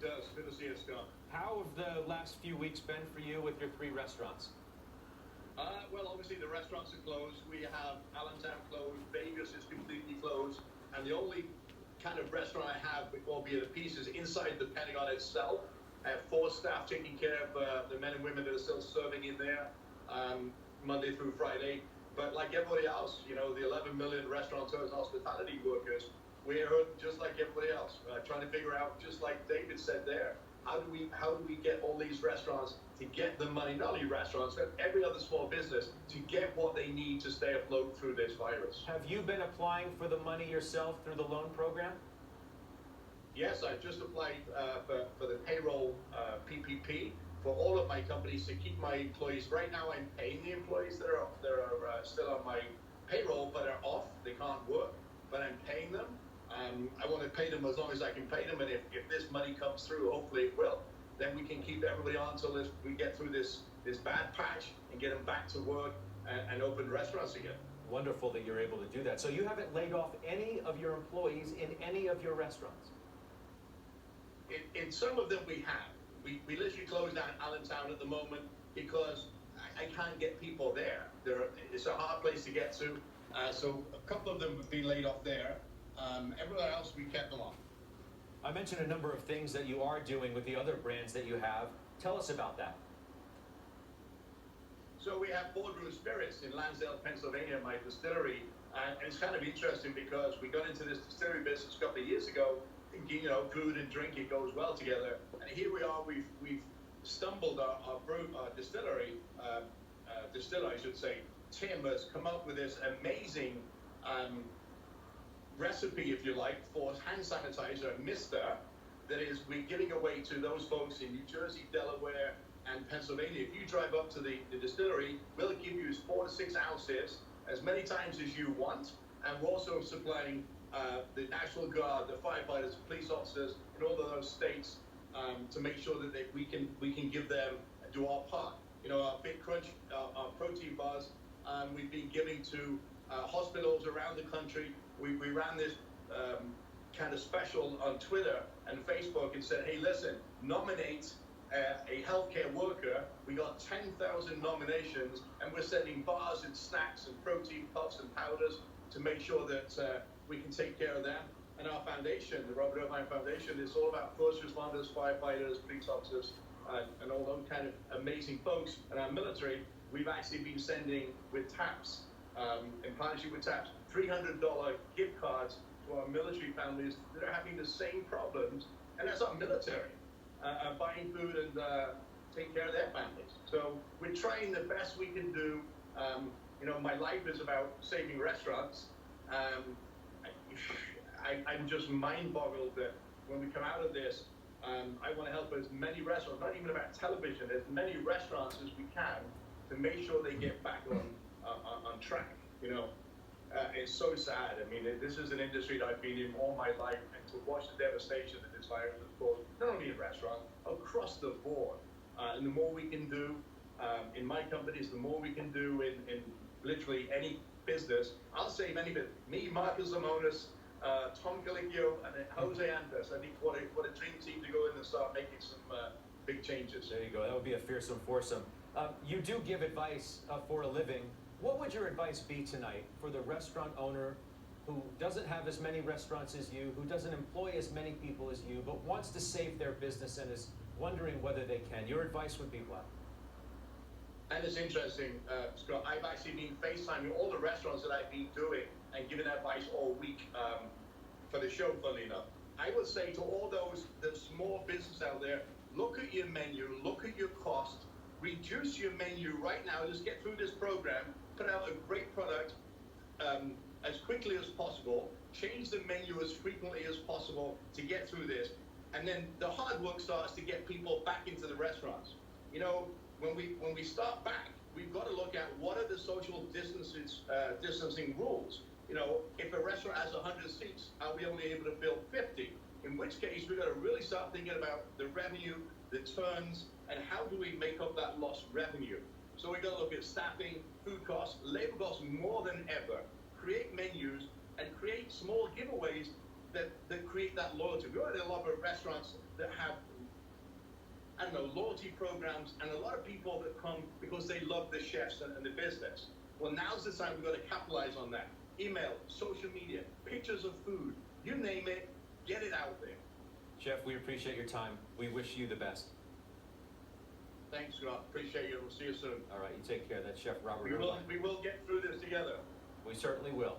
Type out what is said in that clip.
does. Good to see you, Scott. How have the last few weeks been for you with your 3 restaurants? Well, obviously the restaurants are closed. We have Allentown closed. Vegas is completely closed. And the only kind of restaurant I have, albeit a piece, is inside the Pentagon itself. I have 4 staff taking care of the men and women that are still serving in there Monday through Friday. But like everybody else, you know, the 11 million restaurateurs and hospitality workers, we're just like everybody else, trying to figure out, just like David said there, how do we get all these restaurants to get the money, not only restaurants, but every other small business, to get what they need to stay afloat through this virus. Have you been applying for the money yourself through the loan program? Yes, I just applied for the payroll PPP for all of my companies to keep my employees. Right now, I'm paying the employees that are still on my payroll but are off. They can't work, but I'm paying them. I want to pay them as long as I can pay them, and if this money comes through, hopefully it will, then we can keep everybody on until we get through this bad patch and get them back to work and open restaurants again. Wonderful that you're able to do that. So you haven't laid off any of your employees in any of your restaurants? In some of them we have. We literally closed down Allentown at the moment because I can't get people there. It's a hard place to get to. So a couple of them have been laid off there. Everywhere else, we kept them on. I mentioned a number of things that you are doing with the other brands that you have. Tell us about that. So we have Boardroom Spirits in Lansdale, Pennsylvania, my distillery. And it's kind of interesting because we got into this distillery business a couple of years ago, thinking, you know, food and drink, it goes well together. And here we are, we've stumbled our distiller, I should say, Tim has come up with this amazing recipe, if you like, for hand sanitizer, Mister, that is we're giving away to those folks in New Jersey, Delaware, and Pennsylvania. If you drive up to the distillery, we'll give you 4 to 6 ounces, as many times as you want, and we're also supplying the National Guard, the firefighters, police officers in all of those states to make sure that we can give them, do our part. You know, our Big Crunch, our protein bars, we've been giving to hospitals around the country. We ran this kind of special on Twitter and Facebook and said, hey, listen, nominate a healthcare worker. We got 10,000 nominations, and we're sending bars and snacks and protein puffs and powders to make sure that we can take care of them. And our foundation, the Robert Irvine Foundation, is all about first responders, firefighters, police officers, and all those kind of amazing folks. And our military, we've actually been sending with TAPS, in partnership with TAPS, $300 gift cards to our military families that are having the same problems, and that's our military, buying food and taking care of their families. So we're trying the best we can do. You know, my life is about saving restaurants. I'm just mind-boggled that when we come out of this, I want to help as many restaurants, not even about television, as many restaurants as we can to make sure they get back on track. You know, it's so sad. I mean, this is an industry that I've been in all my life, and to watch the devastation that this virus has caused, not only in restaurants, across the board. And the more we can do in my companies, the more we can do in literally any business. I'll save any bit. Me, Marcus Lemonis, Tom Galicchio, and then Jose Antes. I think what a dream team to go in and start making some big changes. There you go. That would be a fearsome foursome. You do give advice for a living. What would your advice be tonight for the restaurant owner who doesn't have as many restaurants as you, who doesn't employ as many people as you, but wants to save their business and is wondering whether they can? Your advice would be what? And it's interesting, Scott, I've actually been FaceTiming all the restaurants that I've been doing and giving advice all week for the show, funnily enough. I would say to all those small businesses out there, look at your menu, look at your cost, reduce your menu right now, just get through this program, put out a great product as quickly as possible, change the menu as frequently as possible to get through this. And then the hard work starts to get people back into the restaurants. You know, when we start back, we've got to look at what are the social distancing rules. You know, if a restaurant has 100 seats, are we only able to fill 50? In which case, we've got to really start thinking about the revenue, the turns, and how do we make up that lost revenue? So we've got to look at staffing, food costs, labor costs more than ever, create menus, and create small giveaways that create that loyalty. We already have a lot of restaurants that have I don't know, loyalty programs, and a lot of people that come because they love the chefs and the business. Well, now's the time we've got to capitalize on that. Email, social media, pictures of food, you name it, get it out there. Chef, we appreciate your time. We wish you the best. Thanks, Scott. Appreciate you. We'll see you soon. All right, you take care. That's Chef Robert We Irvine. will get through this together. We certainly will.